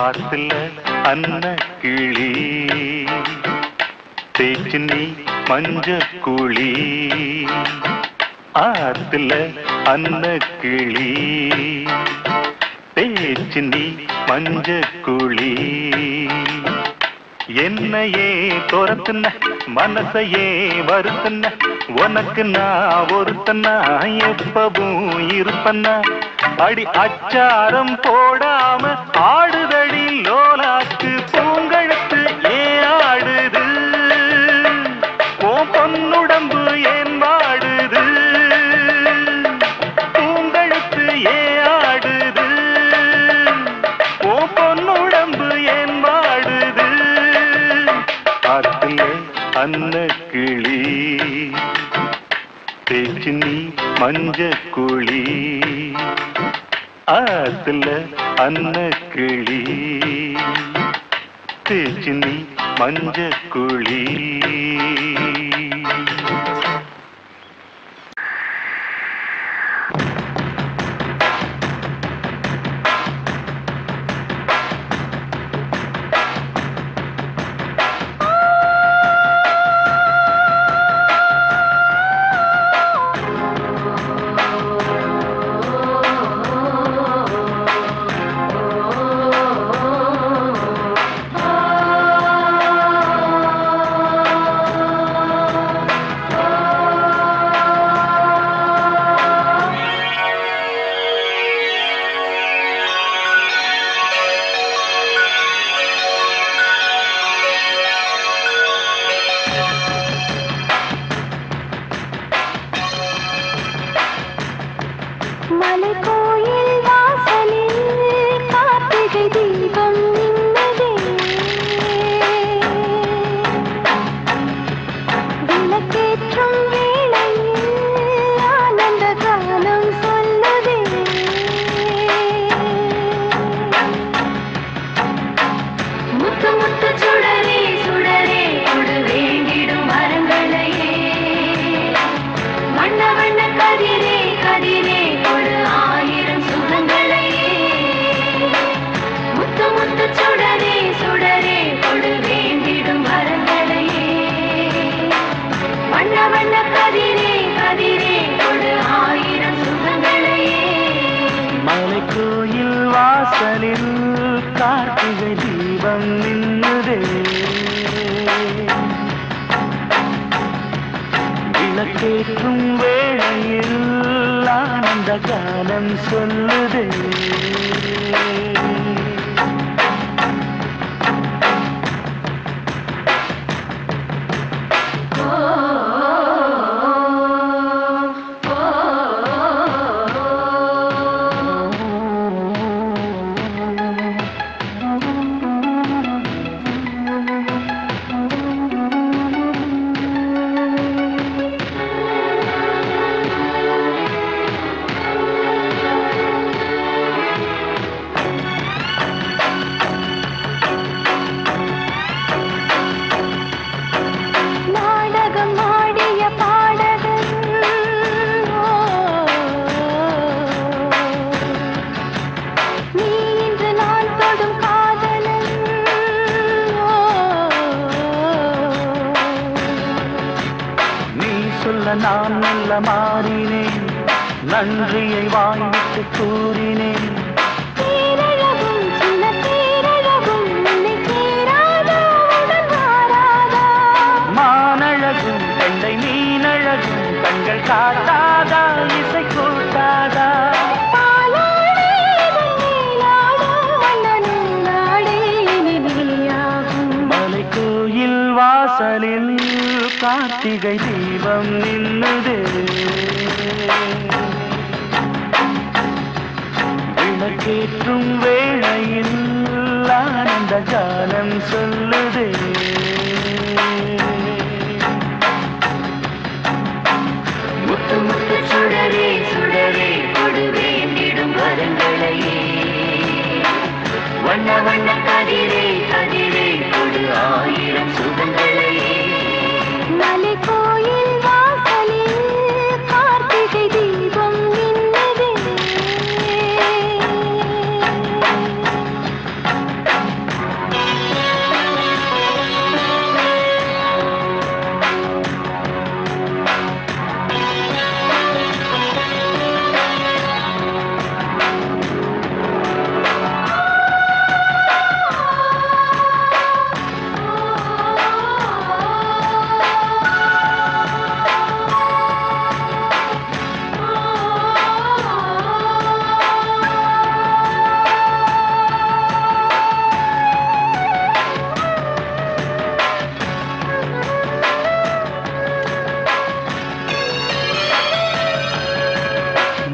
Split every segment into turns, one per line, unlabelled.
ஆத்துல அன்ன கிளி தேய்ச்சி நீ மஞ்ச குழி. ஆத்துல அன்ன கிளி தேய்ச்சி நீ மஞ்ச குழி. என்னையே துரத்துன மனசையே வருத்தன உனக்கு நான் ஒருத்தனா எப்பவும் இருப்பனா. அடி அச்சாரம் போடாம ஆடுதடி லோலாக்கு பூங்கழுத்து ஏன் ஆடுது ஓ பொன்னுடம்பு ஏன் வாடுது பூங்கழுத்து ஏன் ஆடுது ஓ பொன்னுடம்பு ஏன் வாடுது. ஆத்துல அன்ன கிளி தேய்ச்சி நீ மஞ்ச குழி. ஆத்துல அன்ன கிளி தேய்ச்சி நீ மஞ்ச குழி. மலைக்கோயில் வாசலில் கார்த்திகை தீபம் நின்னுதே. விளக்கேற்றும் வேளையில் ஆனந்த கானம் சொல்லுதே. நான் நல்ல மாறினேன் நன்றியை வாய்விட்டு கூறினேன். மானழகும் கண்டை மீனழகும் கண்கள் காட்டாதா இசை கூட்டாதா. மலைக்கோயில் வாசலில் கார்த்திகை தீபம் நின்னுதே. விளக்கேற்றும் வேளையில் ஆனந்த கானம் சொல்லுதே. முத்து முத்து சுடரே சுடரே கொடு வேண்டிடும் வரங்களையே வண்ண வண்ண கதிரே கதிரே கொடு ஆயிரம் சுகங்களையே
மலை கோயில் வாசலில் கார்த்திகை தீபம் மின்னுதே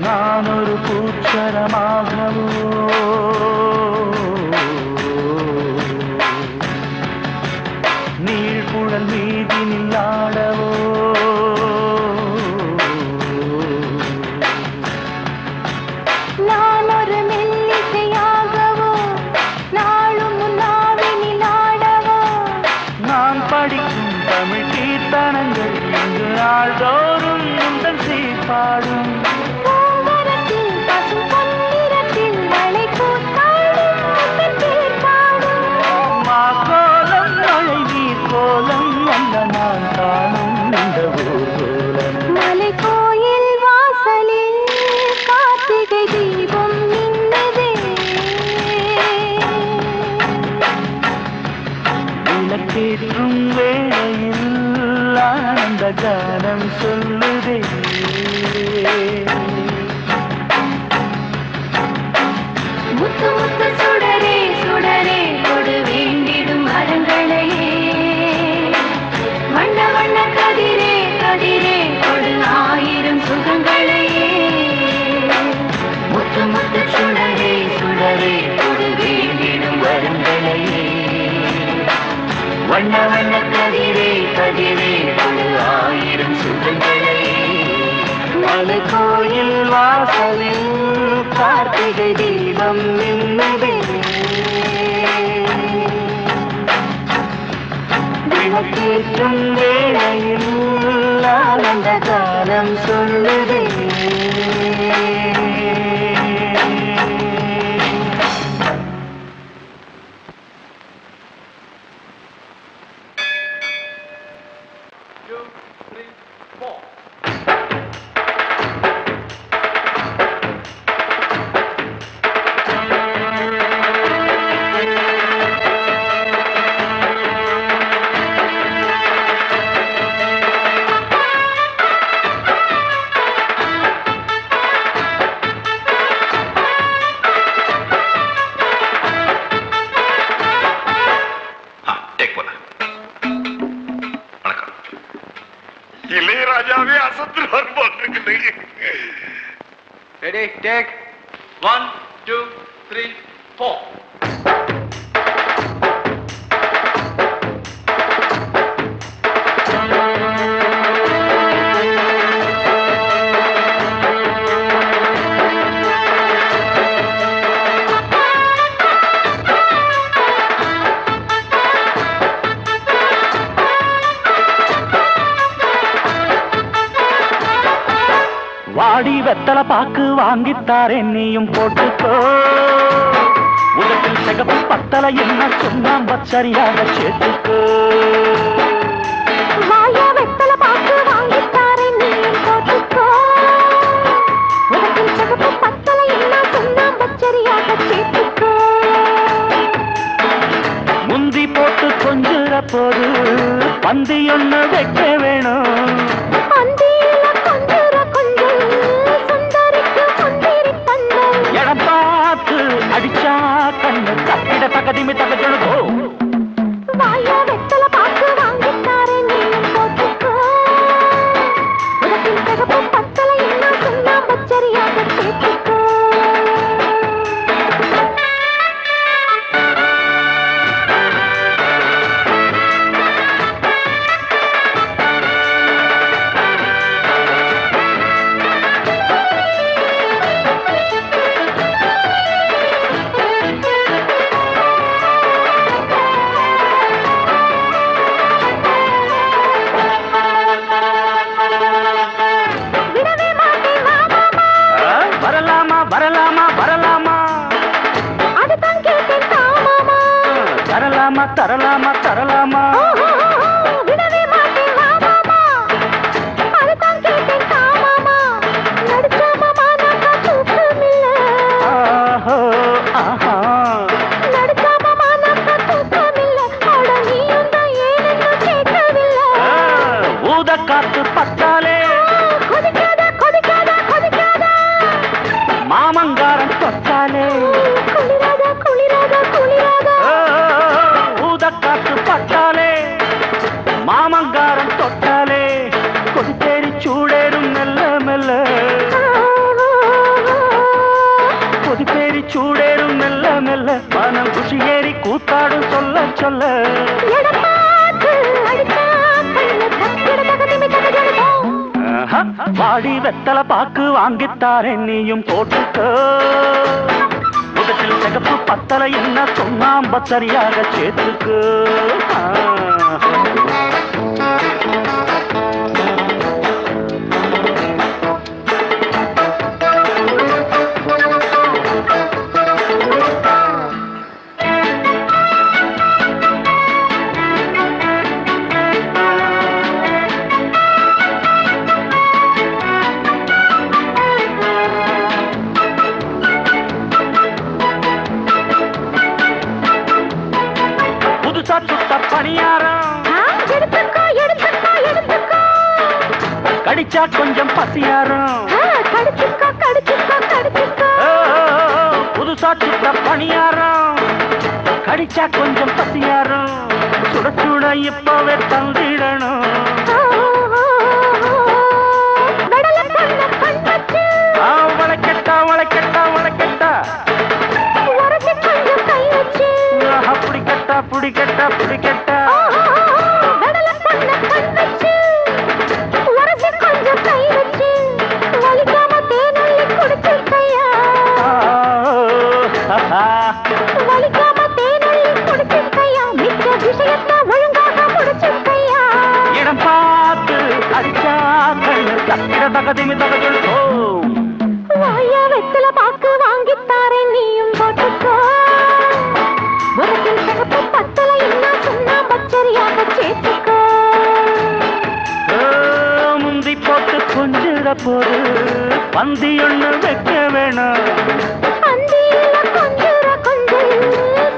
நான் ஒரு பூச்சரமாகவோ நீழ்குழல் மீதி நில்லாடவோ
நான் ஒரு மெல்லிசையாகவோ நாளும் முன்னாவினிலாடவோ
நான் படிக்கும் தமிழ் கீர்த்தனங்கள் இங்கு நாள்தோறும் உந்தன் சீர்பாடும்
பூவரத்தில் பசும் பொன்னிறத்தில் மலை கூத்தாடும் முத்தன் தேர்பாடும்
மாக்கோலம் மழை நீர் கோலம் அல்ல நான் காணும் இந்த ஊர்கோலம்
மலை கோயில் வாசலில் கார்த்திகை தீபம் மின்னுதே
விளக்கேற்றும் வேளையில் ஆனந்த கானம் சொல்லுதே
முத்து முத்து சுடரே சுடரே கொடு வேண்டிடும் வரங்களையே வண்ண வண்ண கதிரே கதிரே கொடு ஆயிரம் சுகங்களையே
முத்து முத்து சுடரே சுடரே கொடு வேண்டிடும் வரங்களையே வண்ண வண்ண கதிரே கதிரே கொடு ஆயிரம் சுகங்களையே மலை கோயில் வாசலில் கார்த்திகை தீபம் மின்னுதே விளக்கேற்றும் வேளையில் ஆனந்த காலம் சொல்லுதே
இளையராஜாவே அசத்துருவார் போட்டிருக்கு.
Ready, take 1, 2, 3, 4.
வாடி வெத்தலை பாக்கு வாங்கித்தாரேன் நீயும் போட்டுக்கோ உலகில் சிகப்பு பத்தலை என்ன சொன்னாம் சரியாக சேர்த்துக்கோ
வாயா வெத்தலை பாக்கு வாங்கித்தாரேன் நீயும் போட்டுக்கோ உலகில் சிகப்பு பத்தலை என்ன சொன்னாம் சரியாக சேர்த்துக்கோ
முந்தி போட்டு கொஞ்சுற போது பந்தி ஒண்ணு வைக்க வேணும் இடம் பார்த்து அடிச்சா கண்ணு தப்பிட தகதிமி தகஜனோ
வாயா வெத்தலை
தரலாமா தரலாமா
விடவே மாட்டேன் மாமாமா அதுதான் கேட்டேன் காமாமா நடிச்சாமாமா நான் தூக்கமில்ல
ஆஹோ ஆஹா
நடிச்சாமாமா நான் தூக்கமில்ல அட நீயும் தான் ஏனென்னு கேட்கவில்லை
ஊத காத்து பட்டாலே
கொதிக்காத கொதிக்காத கொதிக்காத
மாமங்காரன் தொட்டாலே
குளிராத குளிராத குளிராத
ஊத காத்து பட்டாலே மாமங்காரன் தொட்டாலே கொதித்தேறி சூடேறும் மெல்ல மெல்ல கொதித்தேறி சூடேறும் மெல்ல மெல்ல மனம் குஷியேறி கூத்தாடும் சொல்ல சொல்ல
எடப்பாத்து அடிச்சா கண்ணு தக்கிட தகதிமி தகஜனதோ
வாடி வெத்தலை பாக்கு வாங்கித்தாரே நீயும் போட்டுக்கோ முதலில் சிகப்பு பத்தலை என்ன சொன்னாம்ப சரியாக சேர்த்துக்கு புதுசா சுட்ட பணியாரம்
எடுத்துக்கோ எடுத்துக்கோ எடுத்துக்கோ
கடிச்சா கொஞ்சம் பசியாரம்
கடிச்சுக்கோ கடிச்சுக்கோ கடிச்சுக்கோ
புதுசா சுட்ட பணியாரம் கடிச்சா கொஞ்சம் பசியாரம் சுட சுட இப்பவே தந்திடணும்
கடலை பண்ண பண்ணச்சு
வளைக்கட்டா வளைக்கட்டா வளைக்கட்டா
உரசி கொஞ்சம் கை வச்சு
புடிக்கட்டா புடிக்கட்டா புடிக்கட்டா
கடலை பண்ண பண்ணச்சு உரசி கொஞ்சம் கை வச்சு வலிக்காம தேனள்ளி குடிச்சிருக்கையா வலிக்காம தேனள்ளி குடிச்சிருக்கையா மிக்க விஷயத்தை ஒழுங்காக முடிச்சிருக்கையா
இடம் பார்த்து அடிச்சா கண்ணு தக்கிட தகதிமி தகஜல்
வாயா வெத்தல பாக்கு வாங்கித்தாரே நீயும் போட்டுக்கோ உனக்கில் சிகப்பு பத்தலை என்ன சொன்னா பச்சரியாக சேர்த்துக்கோ
முந்தி போட்டு கொஞ்சிட போது பந்தி ஒண்ணு வைக்க வேணும்
அந்தியில கொஞ்சுற கொஞ்சல்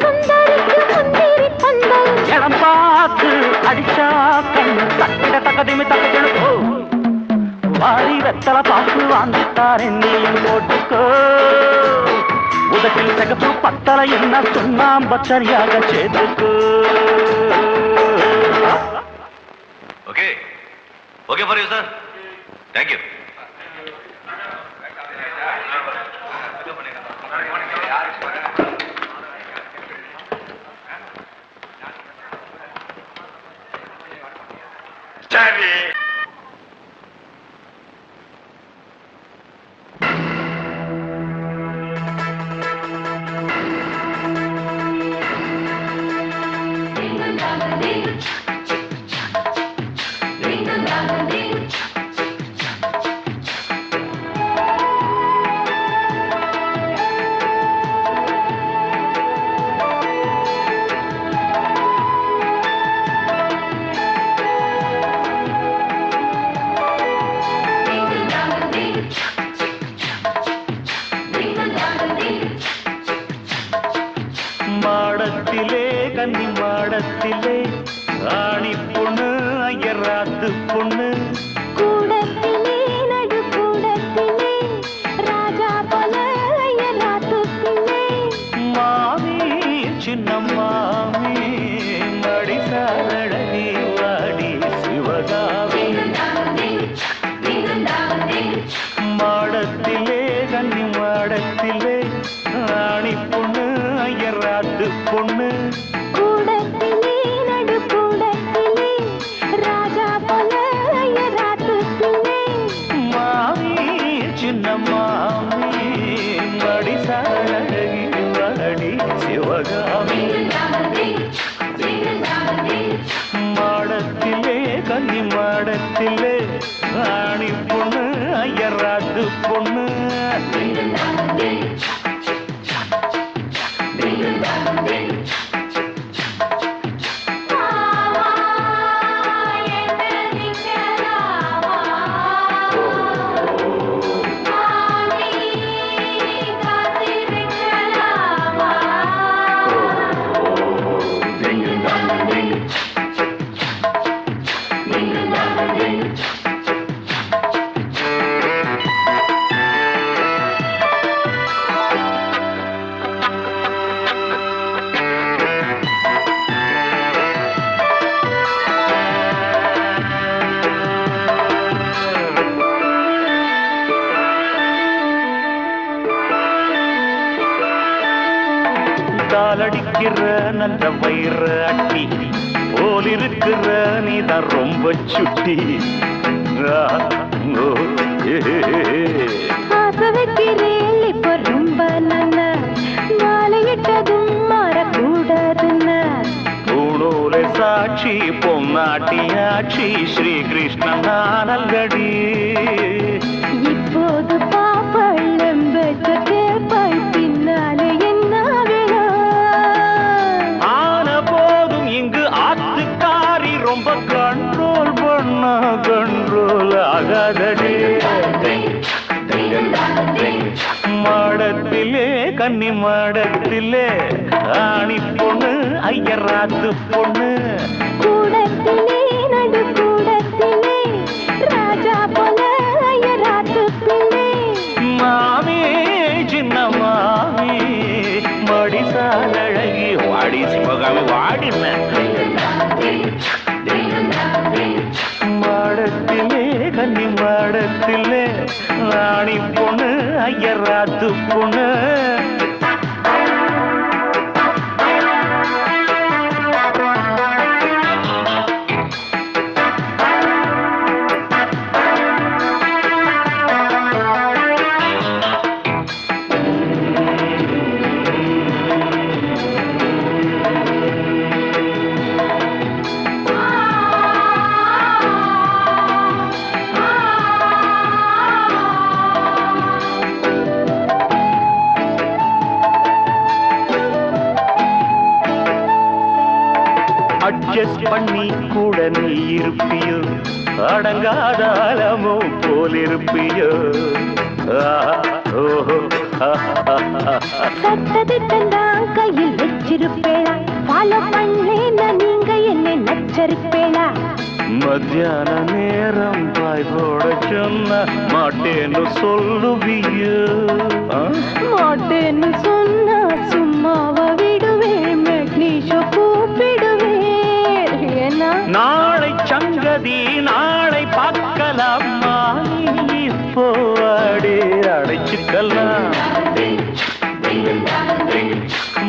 சுந்தரிக்கு முந்திரி பந்தல்
இடம் பார்த்து அடிச்சா கண்ணு தக்கிட தகதிமி தகஜல் வாரி வெத்தலை பாக்கு வாங்கித்தாரே நீயும் போட்டுக்கோ உதட்டில் சிகப்பு பத்தலை என்ன சொன்னாம்ப சரியாக சேர்த்துக்கோ
okay okay for you sir thank you சரி
மாடத்திலே கன்னி மாடத்திலே ஆணி பொண்ணு ஐயராத்து பொண்ணு
கூடத்திலே நடு கூடத்திலே ராஜா போல ஐயராத்துக்கிலே
மாமி சின்ன மாமி மடிசாரடனி வாடி சிவகாமி மாடத்திலே கன்னி மாடத்திலே ஆணி பொண்ணு ஐயராத்து பொண்ணு
கூடத்திலே நடு கூடத்திலே ராஜா போல ஐயராத்துக்கிலே
மாமி சின்ன மாமி மடிசாரடனி வாடி சிவகாமி மாடத்திலே கன்னி மாடத்திலே ஆணி பொண்ணு ஐயராத்து பொண்ணு அடிக்கிற நல்ல வயிற அட்டி போல் இருக்கிற நீதான் ரொம்ப சுட்டி.
ஆசை வைக்கிறேன் இப்போ ரொம்ப நல்ல மாலையிட்டதும் மாறக்கூடாதுன்னு
பூணூலை சாட்சி பொன்னாட்டியாட்சி ஸ்ரீகிருஷ்ணன் நானல்கடி.
இப்போது பாப்பள் எம்பெற்ற கேட்பாள் பின்னாலே என்ன வேணும்
ஆன போதும் இங்கு ஆத்துக்காரி ரொம்ப கண்ட்ரோல் பண்ண கண்ட்ரோல் ஆகாதடி. மாடத்திலே கன்னி மாடத்திலே ஆணி பொண்ணு ஐயராத்து பொண்ணு
கூடத்திலே நடு கூடத்திலே ராஜா போல ஐயராத்து பிள்ளை
மாமி சின்ன மாமி மடிசால் அழகி வாடி சிவகாமி வாடின மாடத்திலே கன்னி மாடத்திலே ராணி பொண்ணு ஐயராத்து பொண்ணு. அட்ஜஸ்ட் பண்ணி கூட நீ இருப்பியோ அடங்காதாலமோ போல் இருப்பியோ.
சட்டதிட்டம் கையில் வச்சிருப்பேளா ஃபாலோ பண்ணேன்னா நீங்க என்ன நச்சரிப்பேளா.
மத்தியான நேரம் பாய் போட சொன்ன மாட்டேன்னு சொல்லுவியோ.
மாட்டேன்னு சொன்னா சும்மாவ விடுவேன் மெக்னீஷோ கூப்பிடுவேன். ஏன்னா
நாளை சங்கதி நாளை பார்க்கலாமா இப்போ அடி அடைச்சுக்கலாம்.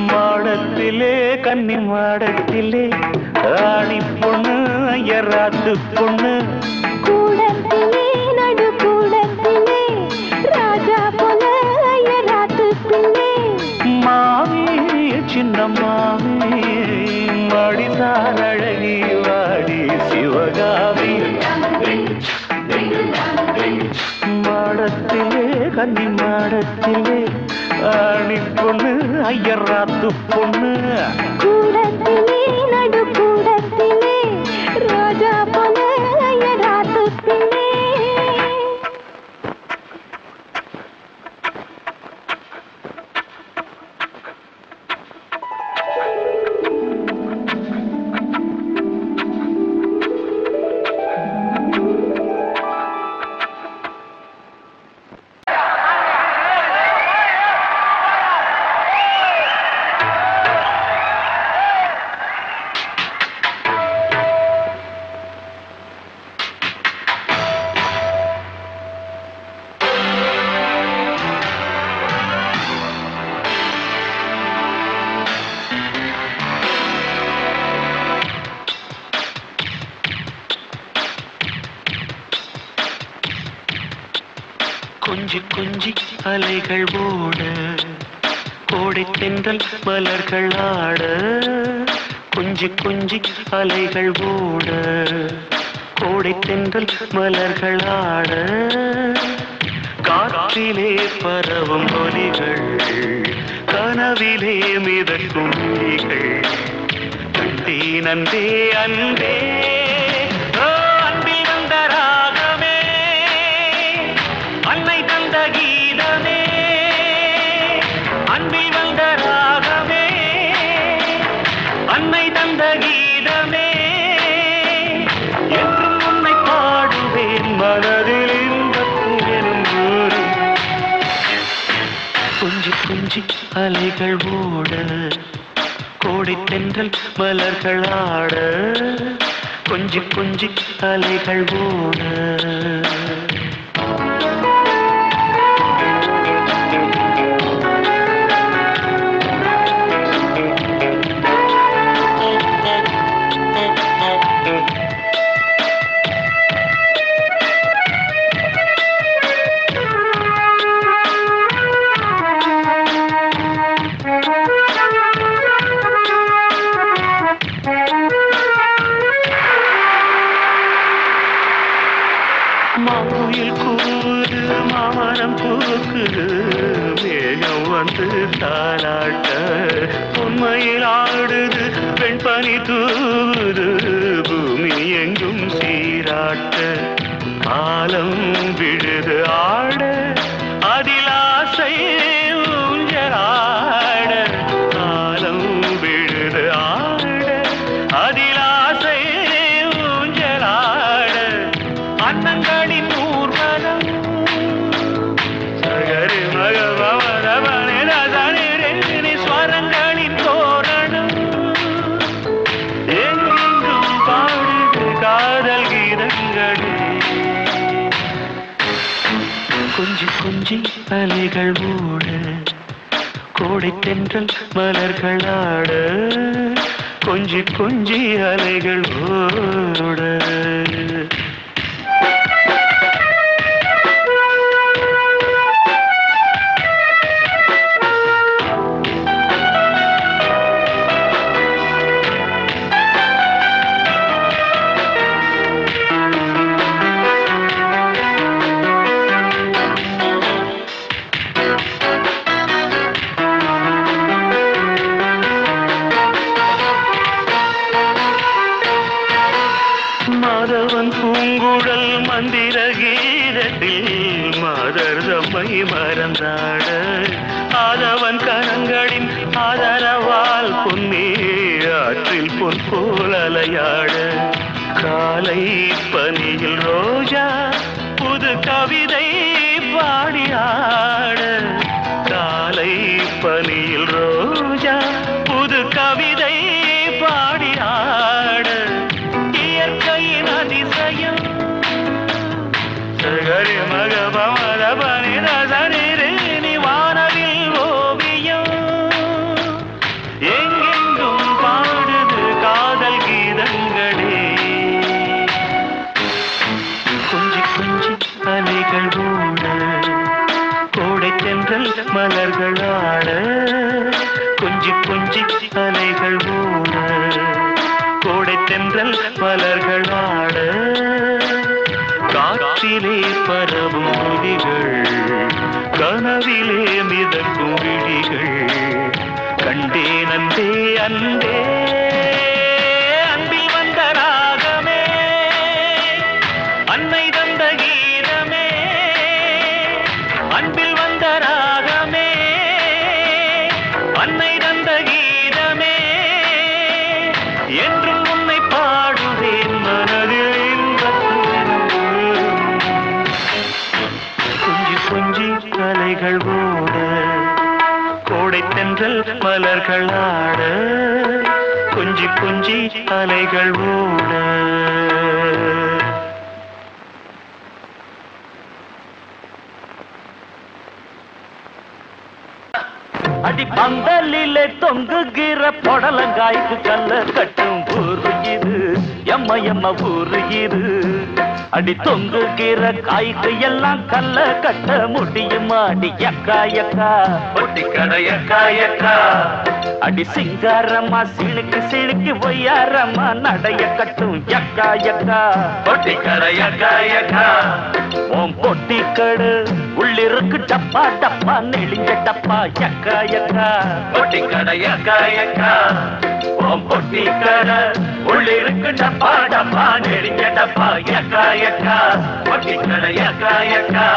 மாடத்திலே கன்னி மாடத்திலே ஆணி பொண்ணு ஐயராத்து பொண்ணு
கூடத்திலே நடு கூடத்திலே ராஜா போல ஐயராத்து பிள்ளை
மாமி சின்ன மாமி மடிசால் அழகி வாடி சிவகாமி. மாடத்திலே கன்னி மாடத்திலே ஆணி பொண்ணு ஐயராத்து பொண்ணு
கூடத்திலே நடு கூடத்திலே ராஜா போல ஐயராத்து பிள்ளை.
கொஞ்சி கொஞ்சி அலைகள் ஓட கோடை தென்றல் மலர்கள் ஆட. கொஞ்சி கொஞ்சி அலைகள் ஓட கோடை தென்றல் மலர்கள் ஆட. காற்றிலே பரவும் ஒலிகள் கனவிலே மிதக்கும் ஒலிகள். கண்டே நந்தே அன்பே அன்பில் வந்த ராகமே அன்னை தந்த கீதமே. அன்பில் வந்த ராகமே அன்னை தந்த கீதமே. என்றும் உன்னை பாடுவேன் மனதில் இன்பம் ஊரும். கொஞ்சி கொஞ்சி அலைகள் ஓட கோடை தென்றல் மலர்கள் ஆட. கொஞ்சி கொஞ்சி அலைகள் ஓட. கூவுது மாமரம் பூக்குது மேகம் வந்து தாலாட்ட உண்மையில் ஆடுது பெண்பனி தூவுது பூமி எங்கும் சீராட்ட ஆலம் விழுது ஆட அதில் ஆசை ஊஞ்சலாட ஆலம் விழுது ஆட அதில் ஆசை ஊஞ்சலாட அன்னங்களின் ஊர்வலம் சகரி மகவரவனி ஸ்வரங்களின் தோரணம் எங்கெங்கும் பாடுது காதல் கீதங்களே கொஞ்சி கொஞ்சி அலைகள் ஓட கோடை தென்றல் மலர்கள் ஆட கொஞ்சி கொஞ்சி அலைகள் ஓட மாதவன் பூங்குழல் மந்திர கீதத்தில் மாதர் தம்மை மறந்தாட ஆதவன் கரங்களின் ஆதரவால் பொன்னே ஆற்றில் பொன் போல் அலையாட காலை பனியில் ரோஜா புது கவிதை பாடியாட காலை பனியில் ரோஜா புது கவிதை பாடியாட இயற்கையின் அதிசயம் சகரி மகபமரபனி ரசனி வானவில் ஓவியம் எங்கெங்கும் பாடுது காதல் கீதங்களே கொஞ்சி கொஞ்சி அலைகள் ஓட கோடை தென்றல் மலர்கள் ஆட கொஞ்சி கொஞ்சி அலைகள் ஓட கோடை தென்றல் மலர்கள் ஆட காற்றிலே பரவும் ஒலிகள் கனவிலே மிதக்கும் விழிகள் கண்டேன் அன்பே அன்பே அன்பில் வந்த ராகமே அன்னை தந்த கீதமே அன்பில் வந்த ராகமே அன்னை தந்த கீதமே என்றும் உன்னை பாடுவேன் மனதில் கொஞ்சி கொஞ்சி அலைகள் ஓட கோடை தென்றல் மலர்கள் ஆட கொஞ்சி கொஞ்சி அலைகள் ஓட அடி பந்தலிலே தொங்குகிற பொடலங்காய்க்கு கல்ல கட்டும் ஊரு இது எம்ம எம்ம ஊரு இது அடி தொங்குகிற காய்க்கு எல்லாம் கல்ல கட்ட முடியுமா அடி எக்கா எக்கா ஒட்டி கடை எக்கா எக்கா அடி சிங்காரம்மா சிணுக்கு சிணுக்கு ஒய்யாரம்மா நடைய கட்டும் எக்கா எக்கா ஒட்டி கடை எக்கா எக்கா ஓம் பொட்டி கடு உள்ளிருக்கு டப்பா டப்பா நெளிஞ்ச டப்பா எக்கா எக்கா பொட்டி கடை எக்கா எக்கா ஓம் பொட்டி கடு உள்ளிருக்கு டப்பா டப்பா நெளிஞ்ச டப்பா எக்கா எக்கா பொட்டி கடை எக்கா எக்கா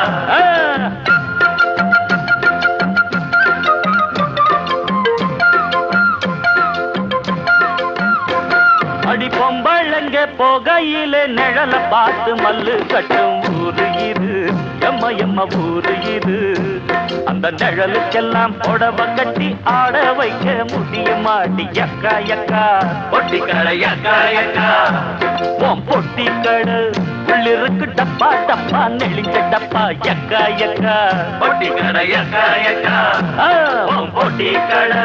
அடி பொம்பளங்க போகையிலே நிழல பார்த்து மல்லு கட்டும் ஊரு இது எம்ம எம்ம ஊரு இது அந்த நிழலுக்கெல்லாம் புடவ கட்டி ஆட வைக்க முடியுமாடி எக்கா எக்கா பொட்டி கடை எக்கா எக்கா ஓம் பொட்டி கடை உள்ளிருக்கு டப்பா டப்பா நெளிஞ்ச டப்பா எக்கா எக்கா பொட்டி கடை எக்கா எக்கா ஓம் பொட்டி கடை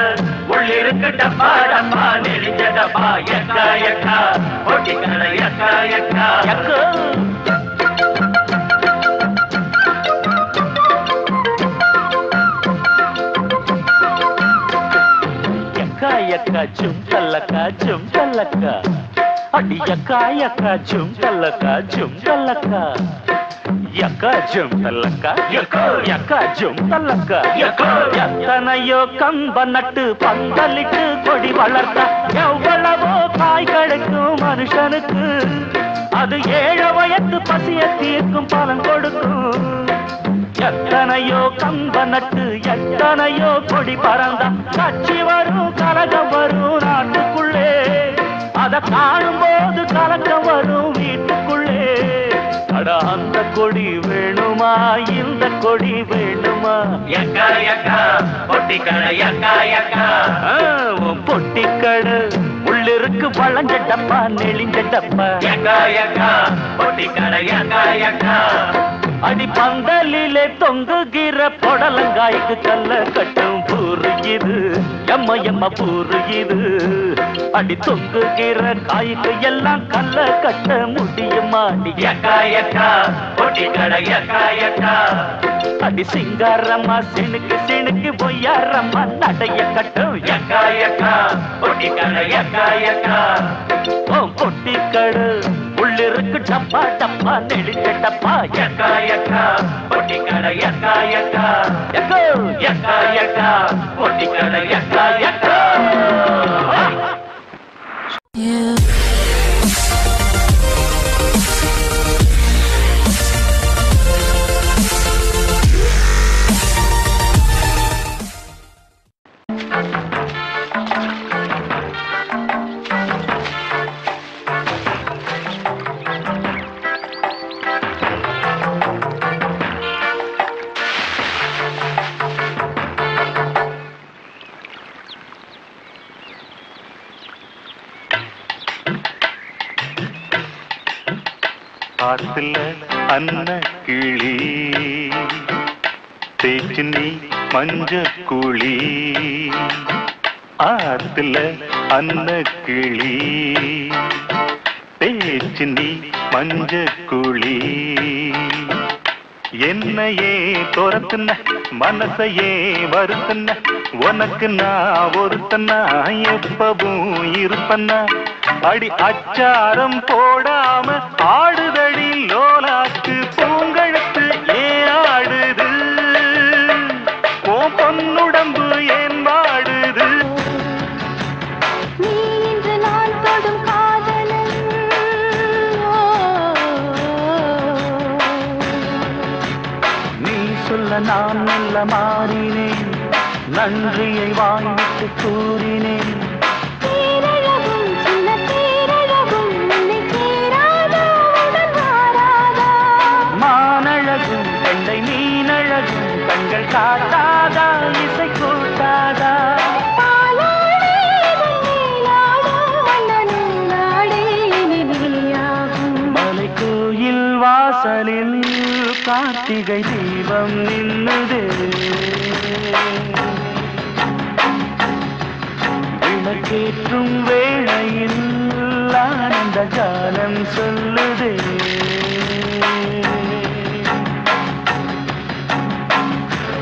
உள்ளிருக்கு டப்பா டப்பா நெளிஞ்ச டப்பா எக்கா எக்கா பொட்டி கடை எக்கா எக்கா எக்கா எக்கா ஜும்கல்லக்கா ஜும்கல்லக்கா அடி எக்கா எக்கா ஜும்கல்லக்கா ஜும்கல்லக்கா எக்காச்சும் தல்லக்கா எக்காச்சும் தல்லக்கா எத்தனையோ கம்ப நட்டு பந்தலிட்டு கொடி வளர்த்தா எவ்வளவோ காய் கிடைக்கும் மனுஷனுக்கு அது 7 வயது பசிய தீர்க்கும் பலன் கொடுக்கும் எத்தனையோ கம்ப நட்டு எத்தனையோ கொடி பறந்தா கட்சி வரும் கலகம் வரும் நாட்டுக்குள்ளே அத காணும் போது கலக்கம் வரும் வீட்டுக்குள்ளே அட அந்த கொடி வேணுமா இந்த கொடி வேணுமா
எக்கா எக்கா பொட்டிக்கடை எக்கா எக்கா
பொட்டிக்கடை உள்ளிருக்கு வளைஞ்ச டப்பா நெளிஞ்ச டப்பா
எக்கா எக்கா பொட்டிக்கடை எக்கா எக்கா
அடி பந்தலிலே தொங்குகிற பொடலங்காய்க்கு கல்ல கட்டும் பூரு இது எம்ம பூரு இது அடி தொங்குகிற காய்க்கு எல்லாம் கல்ல கட்ட முடியுமா
எக்கா எக்கா பொட்டிக்கடை எக்கா எக்கா
அடி சிங்காரம்மா சினுக்கு சினுக்கு பொய்யாரம்மா நடைய கட்டும்
எக்கா எக்கா பொட்டிக்கடை எக்கா எக்கா
பொட்டிக்கடை உள்ளிருக்கு டப்பா டப்பா நெளிஞ்ச டப்பா
எக்கா எக்கா பொட்டிக்கடை எக்கா எக்கா
எக்கோ
எக்கா எக்கா பொட்டிக்கடை எக்கா எக்கா
ஆத்துல அன்ன கிளி தேய்ச்சி நீ மஞ்ச குழி ஆத்துல அன்ன கிளி தேய்ச்சி நீ மஞ்ச குழி என்னையே துரத்துன மனசையே வருத்தன உனக்கு நான் ஒருத்தனா எப்பவும் இருப்பன்னா அடி அச்சாரம் போடாம ஆடுதடி லோலாக்கு பூங்கழுத்து ஏன் ஆடுது ஓ பொன்னுடம்பு ஏன் வாடுது
நீ இன்று நான் தொடும் காதலன்
நீ சொல்ல நான் நல்ல மாறினேன் நன்றியை வாங்கிட்டு கூறினேன் மானழகும் பெண்டை மீனழகும் கண்கள் காட்டாதா இசை கூட்டாதா மலை கோயில் வாசலில் கார்த்திகை தீபம் நின்னுதே விளக்கேற்றும் வேளையில் ஆனந்த காலம் சொல்லுதே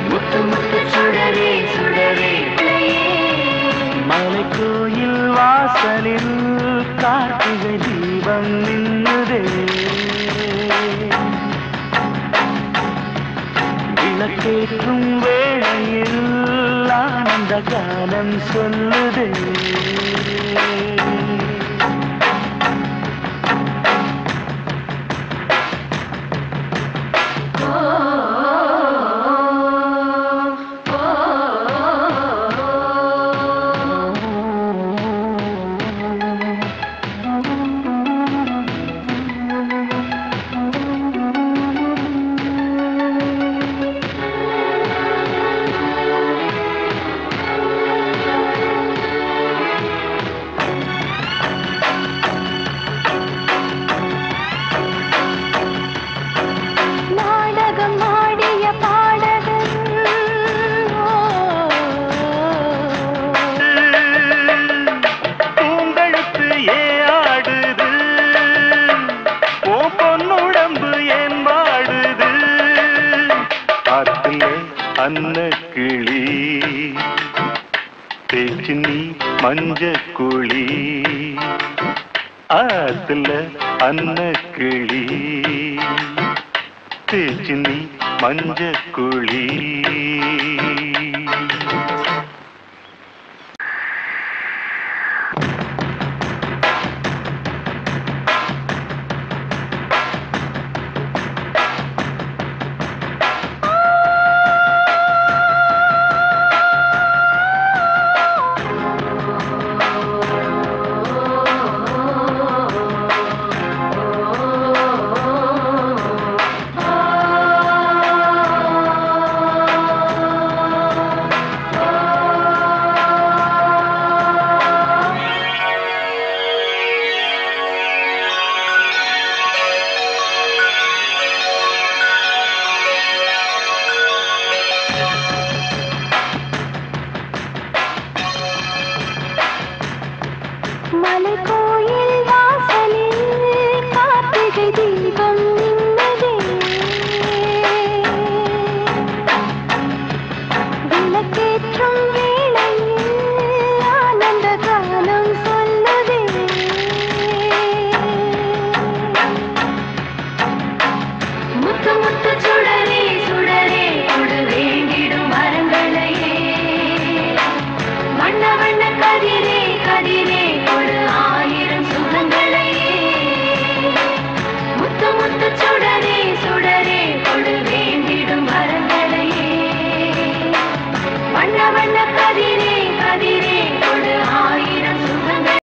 முத்து முத்து சுடரே சுடரே மலை கோயில் வாசலில் கார்த்திகை தீபம் நின்னுதே விளக்கேற்றும் வேளையில் ஆனந்த காலம் சொல்லுதே அன்ன கிளி தேய்ச்சி நீ மஞ்ச குழி ஆத்துல அன்ன கிளி
தேச்சு நீ மஞ்ச குழி